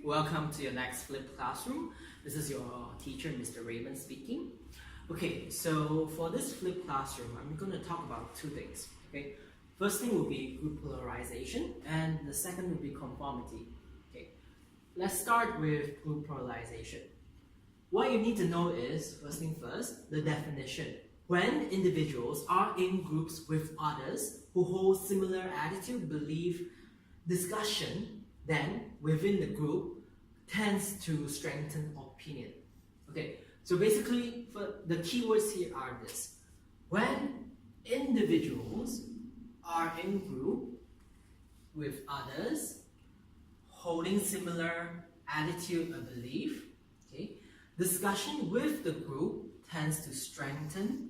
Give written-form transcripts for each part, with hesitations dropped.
welcome to your next flipped classroom. This is your teacher, Mr. Raymond speaking. Okay, so for this flipped classroom, I'm going to talk about two things. Okay, first thing will be group polarization, and the second will be conformity. Okay, let's start with group polarization. What you need to know is, first thing first, the definition. When individuals are in groups with others who hold similar attitude, belief, discussion, then within the group tends to strengthen opinion. Okay, so basically the keywords here are this. When individuals are in group with others holding similar attitude or belief, okay, discussion with the group tends to strengthen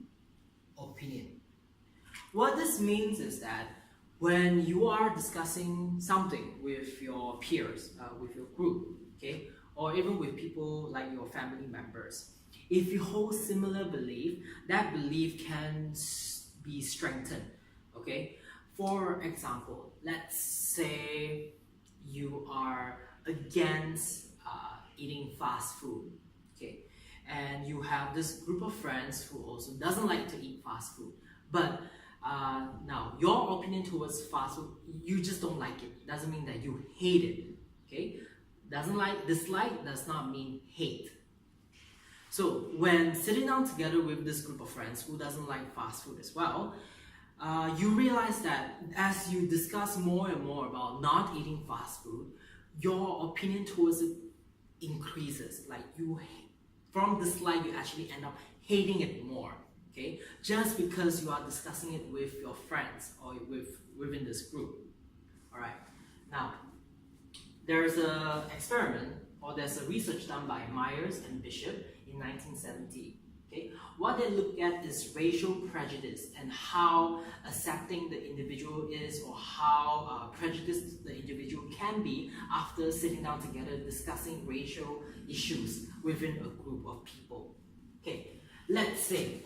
opinion. What this means is that when you are discussing something with your peers, with your group, okay, or even with people like your family members, if you hold similar belief, that belief can be strengthened. Okay, for example, let's say you are against eating fast food, okay, and you have this group of friends who also doesn't like to eat fast food, but now your opinion towards fast food, you just don't like it. Doesn't mean that you hate it. Okay, dislike does not mean hate. So when sitting down together with this group of friends who doesn't like fast food as well, you realize that as you discuss more and more about not eating fast food, your opinion towards it increases. Like from dislike, you actually end up hating it more. Okay, just because you are discussing it with your friends or within this group. All right. Now, there's a experiment or there's a research done by Myers and Bishop in 1970. Okay, what they look at is racial prejudice and how accepting the individual is, or how prejudiced the individual can be after sitting down together discussing racial issues within a group of people. Okay, let's say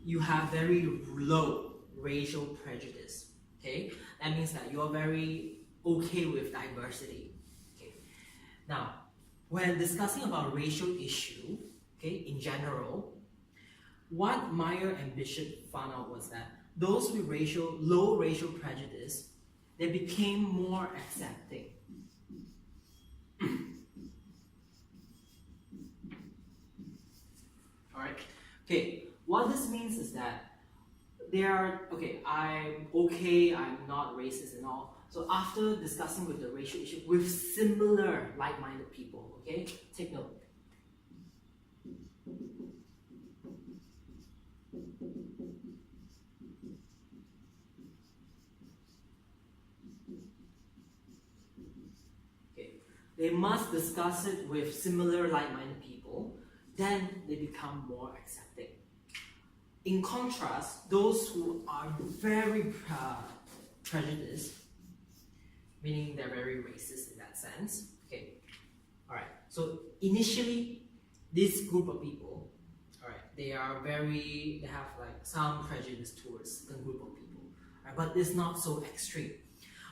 you have very low racial prejudice. Okay, that means that you are very okay with diversity. Okay, now when discussing about racial issue, okay, in general, what Meyer and Bishop found out was that those with low racial prejudice, they became more accepting. All right. Okay. What this means is that they are, okay, I'm not racist and all. So after discussing with the racial issue with similar like-minded people, okay, take note. Okay, they must discuss it with similar like-minded people, then they become more accepting. In contrast, those who are very prejudiced, meaning they're very racist in that sense. Okay, all right. So initially, this group of people, all right, they have like some prejudice towards the group of people, right? But it's not so extreme.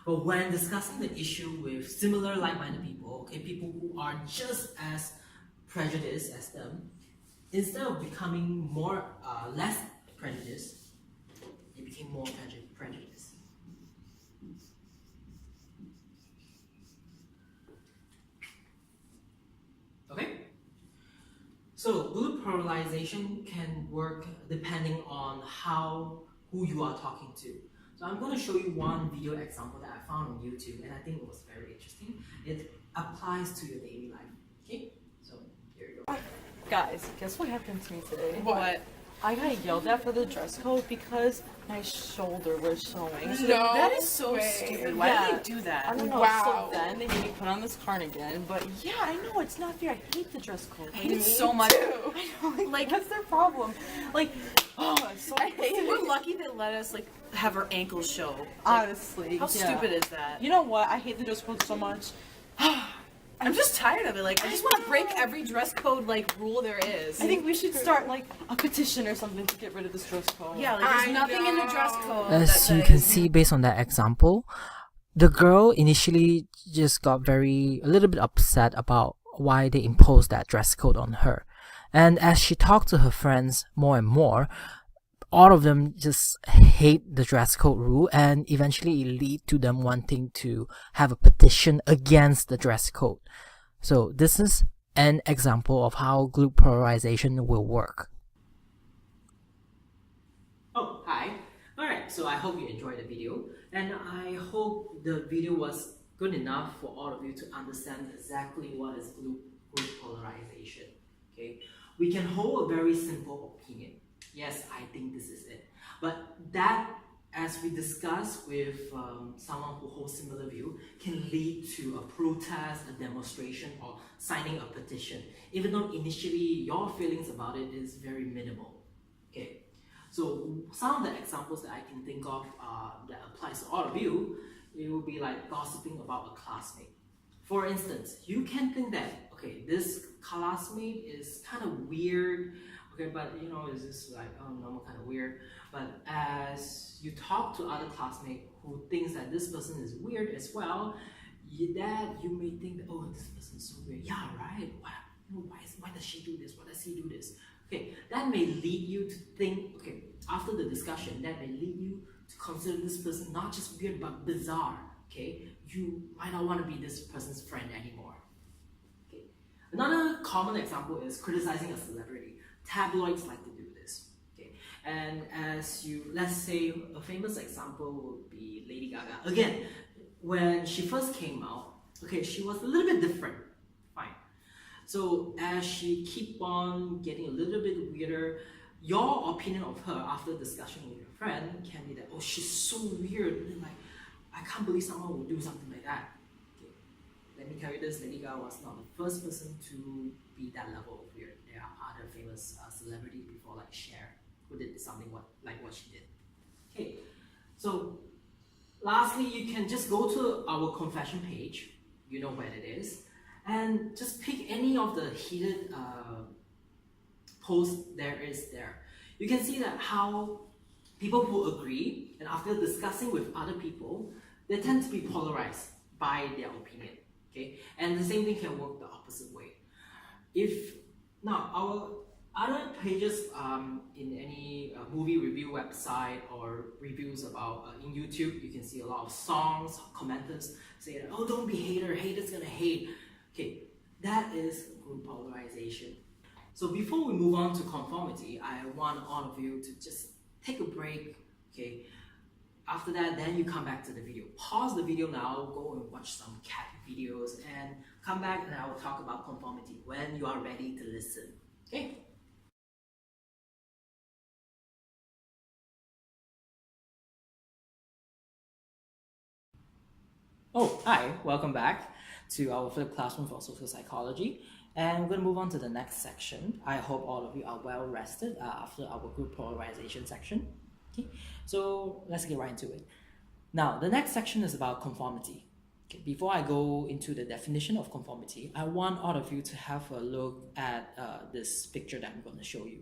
But when discussing the issue with similar like-minded people, okay, people who are just as prejudiced as them, instead of becoming less prejudiced, it became more prejudice. Okay? So group polarization can work depending on who you are talking to. So I'm going to show you one video example that I found on YouTube, and I think it was very interesting. It applies to your daily life. Okay? So here you go. Guys, guess what happened to me today? What? I got yelled at for the dress code because my shoulder was showing. No that is so way. stupid. Why Yeah. did they do that? I don't know. Wow. So then they made me put on this cardigan, but yeah, I know it's not fair. I hate the dress code. I hate it so much. I know, like what's their problem? Like, oh, it's so I hate it. We're lucky they let us have our ankles show. honestly. How yeah. stupid is that? You know what? I hate the dress code so much. I'm just tired of it. Like, I just want to break every dress code rule there is. I think we should start like a petition or something to get rid of this dress code. Yeah, like there's nothing in the dress code. As you can see based on that example, The girl initially just got a little bit upset about why they imposed that dress code on her. And as she talked to her friends more and more, all of them just hate the dress code rule, and eventually it lead to them wanting to have a petition against the dress code. So this is an example of how group polarization will work. Oh, hi. Alright, so I hope you enjoyed the video, and I hope the video was good enough for all of you to understand exactly what is group polarization. Okay, we can hold a very simple opinion. Yes, I think this is it. But that, as we discussed with someone who holds similar view, can lead to a protest, a demonstration, or signing a petition, even though initially your feelings about it is very minimal. Okay, so some of the examples that I can think of that applies to all of you, it will be like gossiping about a classmate. For instance, you can think that, okay, this classmate is kind of weird, okay, but you know, is this like, oh, normal kind of weird? But as you talk to other classmates who thinks that this person is weird as well, you may think that, oh, this person is so weird. Yeah, right. Why does she do this? Why does he do this? Okay, that may lead you to think, okay, after the discussion, that may lead you to consider this person not just weird but bizarre. Okay, you might not want to be this person's friend anymore. Okay, another common example is criticizing a celebrity. Tabloids like to do this. Okay, and let's say a famous example would be Lady Gaga. Again, when she first came out, okay, she was a little bit different. Fine. So as she keep on getting a little bit weirder, your opinion of her after discussion with your friend can be that, oh, she's so weird. And like, I can't believe someone would do something like that. Okay. Let me tell you this, Lady Gaga was not the first person to be that level of weird. There are other famous celebrities before, like Cher, who did something like what she did. Okay, so lastly, you can just go to our confession page, you know where it is, and just pick any of the heated posts there. You can see that how people who agree, and after discussing with other people, they tend to be polarized by their opinion. Okay, and the same thing can work the opposite way. If now our other pages in any movie review website or reviews about in YouTube, you can see a lot of songs, commenters say that, oh, don't be haters gonna hate. Okay, that is group polarization. So before we move on to conformity, I want all of you to just take a break. Okay, after that, then you come back to the video. Pause the video now, go and watch some cat videos, and come back and I will talk about conformity when you are ready to listen. Okay? Oh, hi, welcome back to our flipped classroom for social psychology. And we're going to move on to the next section. I hope all of you are well rested after our group polarization section. Okay, so let's get right into it. Now, the next section is about conformity. Okay, before I go into the definition of conformity, I want all of you to have a look at this picture that I'm going to show you.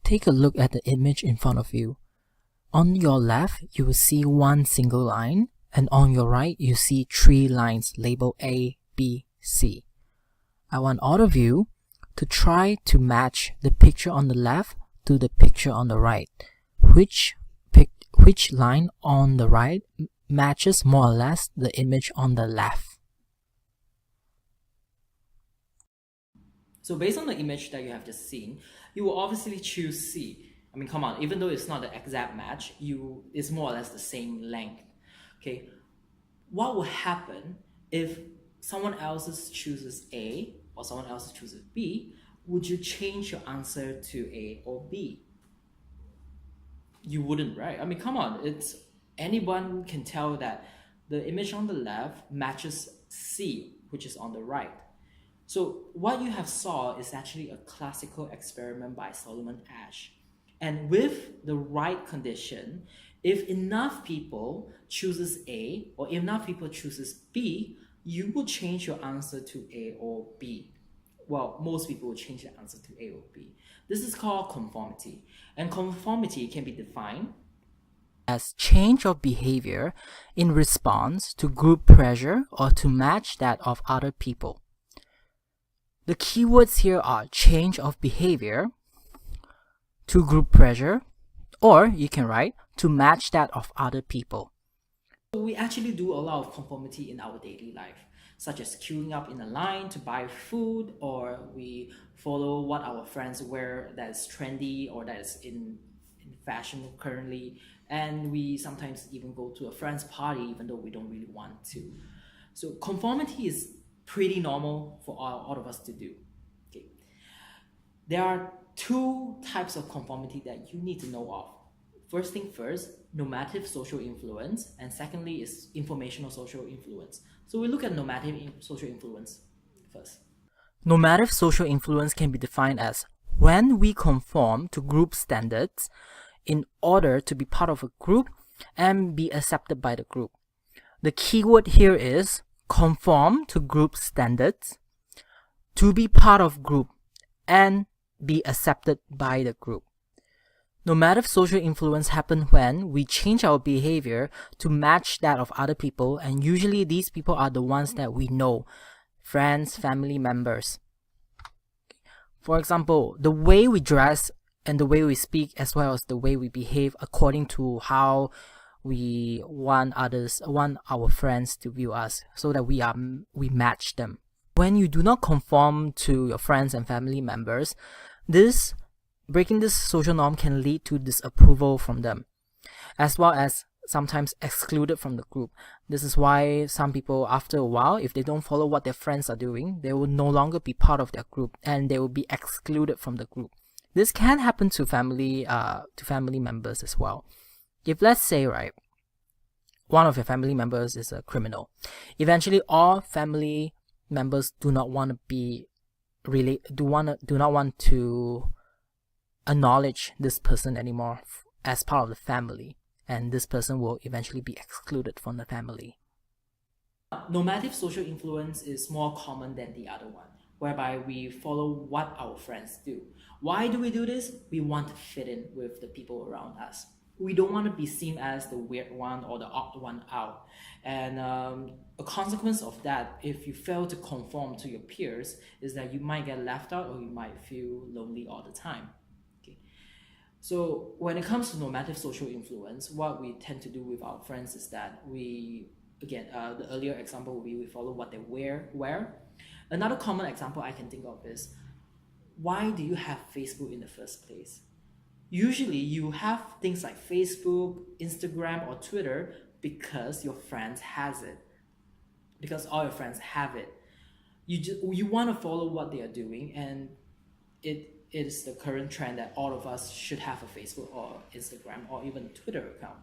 Take a look at the image in front of you. On your left, you will see one single line, and on your right, you see 3 lines labeled A, B, C. I want all of you to try to match the picture on the left to the picture on the right. Which line on the right matches more or less the image on the left? So based on the image that you have just seen, you will obviously choose C. I mean, come on, even though it's not the exact match, it's more or less the same length. Okay, what will happen if someone else chooses A or someone else chooses B? Would you change your answer to A or B? You wouldn't, right? I mean, come on, anyone can tell that the image on the left matches C, which is on the right. So what you have saw is actually a classical experiment by Solomon Asch. And with the right condition, if enough people chooses A or enough people chooses B, you will change your answer to A or B. Well, most people will change the answer to A or B. This is called conformity. And conformity can be defined as change of behavior in response to group pressure or to match that of other people. The keywords here are change of behavior, to group pressure, or you can write to match that of other people. So we actually do a lot of conformity in our daily life, such as queuing up in a line to buy food, or we follow what our friends wear that is trendy or that is in fashion currently, and we sometimes even go to a friend's party even though we don't really want to. So conformity is pretty normal for all of us to do. Okay. There are two types of conformity that you need to know of. First thing first, normative social influence, and secondly is informational social influence. So we look at normative social influence first. Normative social influence can be defined as when we conform to group standards in order to be part of a group and be accepted by the group. The keyword here is conform to group standards, to be part of group, and be accepted by the group. Normative social influence happens when we change our behavior to match that of other people, and usually these people are the ones that we know, friends, family members. For example, the way we dress and the way we speak, as well as the way we behave according to how we want our friends to view us, so that we match them. When you do not conform to your friends and family members, breaking this social norm can lead to disapproval from them, as well as sometimes excluded from the group. This is why some people, after a while, if they don't follow what their friends are doing, they will no longer be part of their group and they will be excluded from the group. This can happen to family members as well. If let's say, right, one of your family members is a criminal, eventually all family members do not want to acknowledge this person anymore as part of the family, and this person will eventually be excluded from the family. Normative social influence is more common than the other one, whereby we follow what our friends do. Why do we do this? We want to fit in with the people around us. We don't want to be seen as the weird one or the odd one out. And a consequence of that, if you fail to conform to your peers, is that you might get left out or you might feel lonely all the time. Okay. So when it comes to normative social influence, what we tend to do with our friends is that the earlier example would be we follow what they wear. Another common example I can think of is, why do you have Facebook in the first place? Usually you have things like Facebook, Instagram, or Twitter because your friends has it. Because all your friends have it. You want to follow what they are doing, and it is the current trend that all of us should have a Facebook or Instagram or even Twitter account.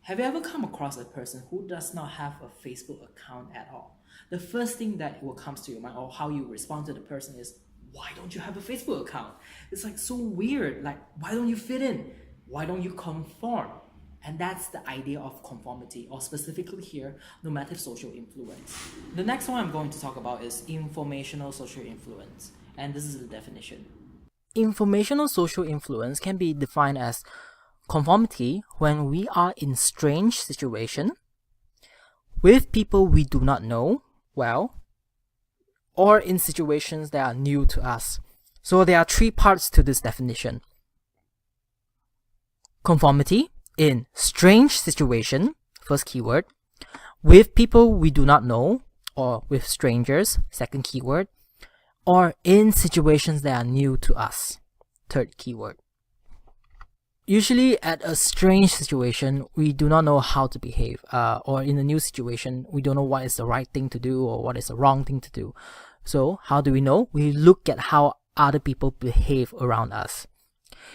Have you ever come across a person who does not have a Facebook account at all? The first thing that will come to your mind, or how you respond to the person, is, why don't you have a Facebook account? It's like so weird. Like, why don't you fit in? Why don't you conform? And that's the idea of conformity, or specifically here, normative social influence. The next one I'm going to talk about is informational social influence. And this is the definition. Informational social influence can be defined as conformity when we are in strange situation with people we do not know well, or in situations that are new to us. So there are three parts to this definition. Conformity in strange situation, first keyword, with people we do not know, or with strangers, second keyword, or in situations that are new to us, third keyword. Usually at a strange situation, we do not know how to behave, or in a new situation, we don't know what is the right thing to do or what is the wrong thing to do. So how do we know? We look at how other people behave around us.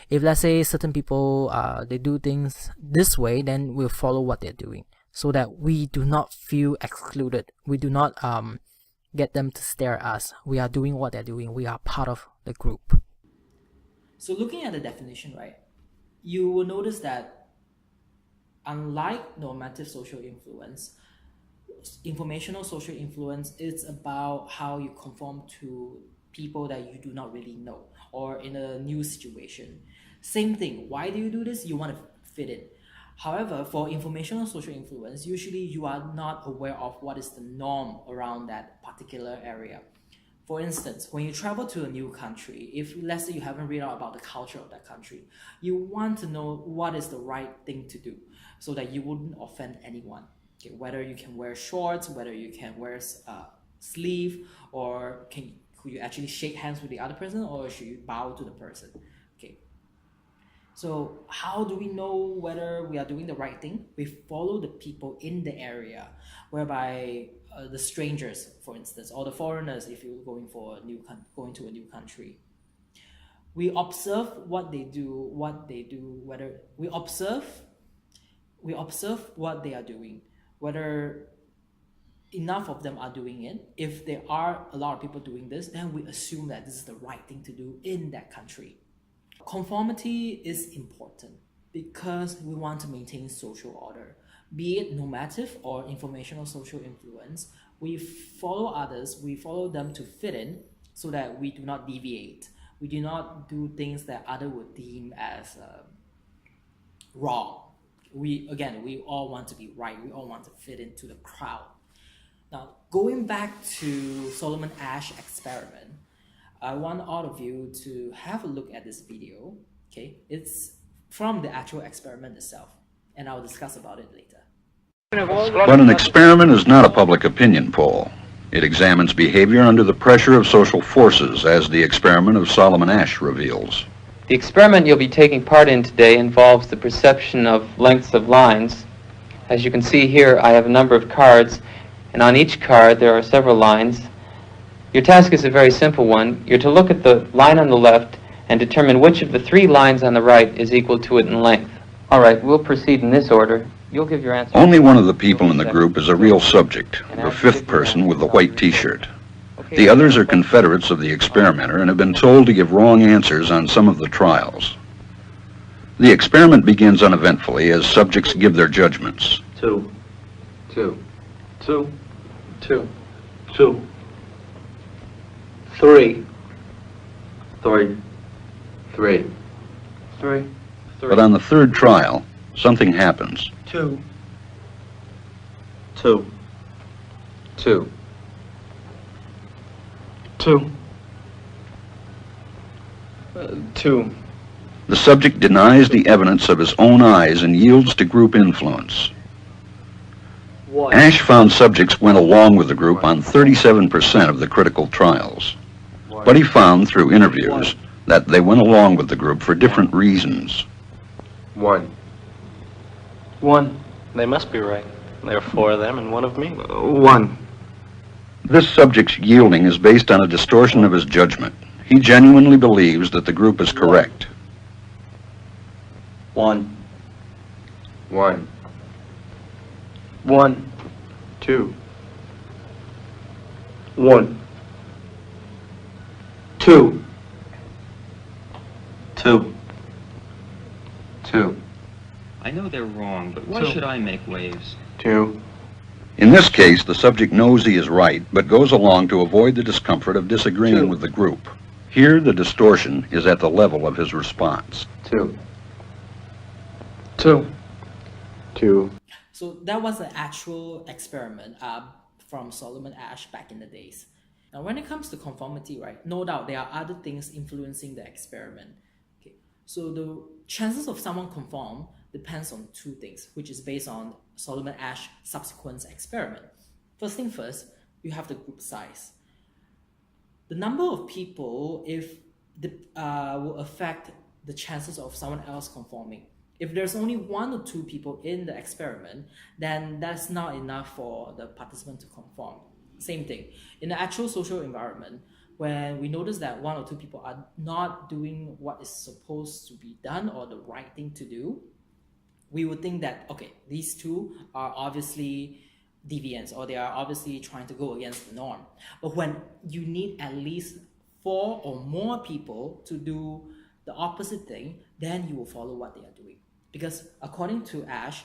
If let's say certain people, they do things this way, then we'll follow what they're doing so that we do not feel excluded. We do not get them to stare at us. We are doing what they're doing. We are part of the group. So looking at the definition, right, you will notice that unlike normative social influence, informational social influence is about how you conform to people that you do not really know, or in a new situation. Same thing. Why do you do this? You want to fit in. However, for informational social influence, usually you are not aware of what is the norm around that particular area. For instance, when you travel to a new country, if let's say you haven't read out about the culture of that country, you want to know what is the right thing to do so that you wouldn't offend anyone. Okay, whether you can wear shorts, whether you can wear sleeve, or could you actually shake hands with the other person, or should you bow to the person? Okay. So how do we know whether we are doing the right thing? We follow the people in the area, whereby the strangers, for instance, or the foreigners, if you're going going to a new country. We observe what they do, whether we observe what they are doing, whether enough of them are doing it. If there are a lot of people doing this, then we assume that this is the right thing to do in that country. Conformity is important because we want to maintain social order. Be it normative or informational social influence, we follow others, we follow them to fit in so that we do not deviate. We do not do things that others would deem as wrong. We all want to be right. We all want to fit into the crowd. Now, going back to Solomon Asch experiment, I want all of you to have a look at this video. Okay, it's from the actual experiment itself, and I'll discuss about it later. But an experiment is not a public opinion poll. It examines behavior under the pressure of social forces, as the experiment of Solomon Asch reveals. The experiment you'll be taking part in today involves the perception of lengths of lines. As you can see here, I have a number of cards, and on each card there are several lines. Your task is a very simple one. You're to look at the line on the left and determine which of the three lines on the right is equal to it in length. All right, we'll proceed in this order. You'll give your answer. Only one of the people in the group is a real subject, the fifth person with the white t-shirt. The others are confederates of the experimenter and have been told to give wrong answers on some of the trials. The experiment begins uneventfully as subjects give their judgments. 2, 2, 2, 2, 2, 3, 3, 3, 3. But on the third trial, something happens. 2, 2, 2, 2, 2. The subject denies the evidence of his own eyes and yields to group influence. 1. Asch found subjects went along with the group on 37% of the critical trials. But he found through interviews that they went along with the group for different reasons. 1. 1. They must be right. There are 4 of them and 1 of me. 1. This subject's yielding is based on a distortion of his judgment. He genuinely believes that the group is correct. 1. 1. 1. 2. 1. 2. 2. 2. I know they're wrong, but why should I make waves? 2. In this case, the subject knows he is right, but goes along to avoid the discomfort of disagreeing with the group. Here, the distortion is at the level of his response. 2. 2. 2. So that was an actual experiment from Solomon Asch back in the days. Now, when it comes to conformity, right, no doubt there are other things influencing the experiment. Okay, so the chances of someone conform depends on 2 things, which is based on Solomon Asch's subsequent experiment. First thing first, you have the group size. The number of people will affect the chances of someone else conforming. If there's only 1 or 2 people in the experiment, then that's not enough for the participant to conform. Same thing. In the actual social environment, when we notice that 1 or 2 people are not doing what is supposed to be done or the right thing to do, we would think that, okay, these 2 are obviously deviants, or they are obviously trying to go against the norm. But when you need at least 4 or more people to do the opposite thing, then you will follow what they are doing. Because according to Asch,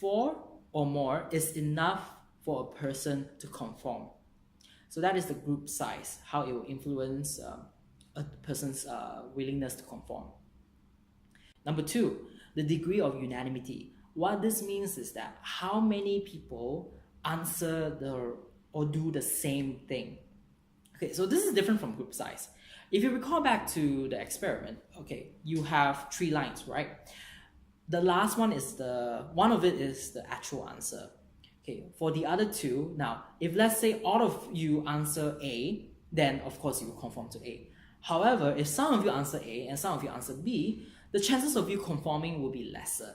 4 or more is enough for a person to conform. So that is the group size, how it will influence a person's willingness to conform. Number 2, the degree of unanimity. What this means is that how many people answer or do the same thing. Okay, so this is different from group size. If you recall back to the experiment, okay, you have 3 lines, right? The last one is one of it is the actual answer. Okay, for the other 2, now, if let's say all of you answer A, then of course you will conform to A. However, if some of you answer A and some of you answer B, the chances of you conforming will be lesser.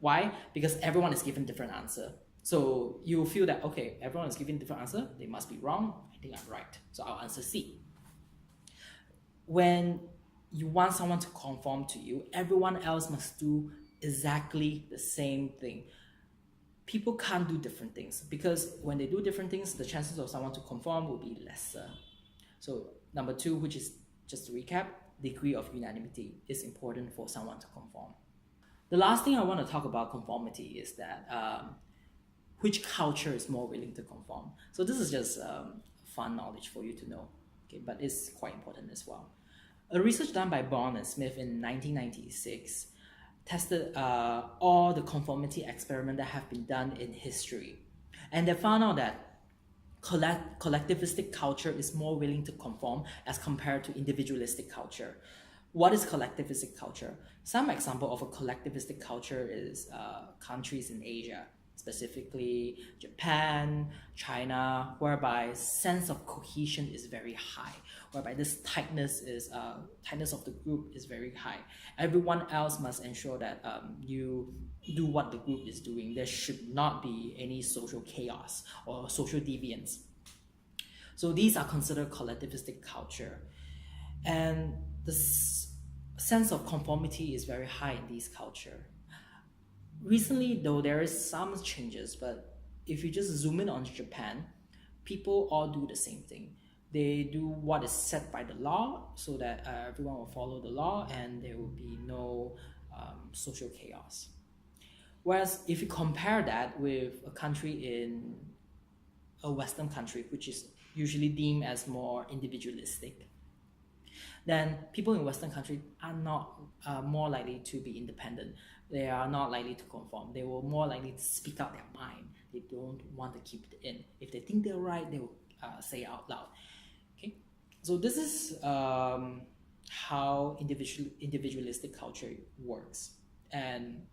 Why? Because everyone is given different answer. So you feel that, okay, everyone is giving different answer, they must be wrong, I think I'm right. So I'll answer C. When you want someone to conform to you, everyone else must do exactly the same thing. People can't do different things because when they do different things, the chances of someone to conform will be lesser. So number 2, which is just to recap, degree of unanimity is important for someone to conform. The last thing I want to talk about conformity is that which culture is more willing to conform. So this is just fun knowledge for you to know, okay, but it's quite important as well. A research done by Bond and Smith in 1996 tested all the conformity experiments that have been done in history. And they found out that collectivistic culture is more willing to conform as compared to individualistic culture. What is collectivistic culture? Some example of a collectivistic culture is countries in Asia, specifically Japan, China, whereby sense of cohesion is very high, whereby this tightness of the group is very high. Everyone else must ensure that you do what the group is doing. There should not be any social chaos or social deviance. So these are considered collectivistic culture. And the sense of conformity is very high in these culture. Recently, though, there is some changes, but if you just zoom in on Japan, people all do the same thing. They do what is set by the law so that everyone will follow the law and there will be no social chaos. Whereas if you compare that with a country in a Western country, which is usually deemed as more individualistic, then people in Western countries are not more likely to be independent. They are not likely to conform. They will more likely to speak out their mind. They don't want to keep it in. If they think they're right, they will say out loud. Okay, so this is how individualistic culture works. And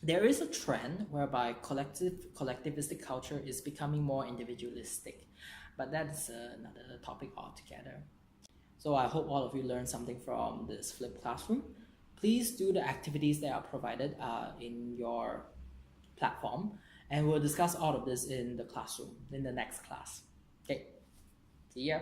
there is a trend whereby collectivistic culture is becoming more individualistic, but that's another topic altogether. So I hope all of you learned something from this flipped classroom. Please do the activities that are provided in your platform, and we'll discuss all of this in the classroom in the next class. Okay, see ya.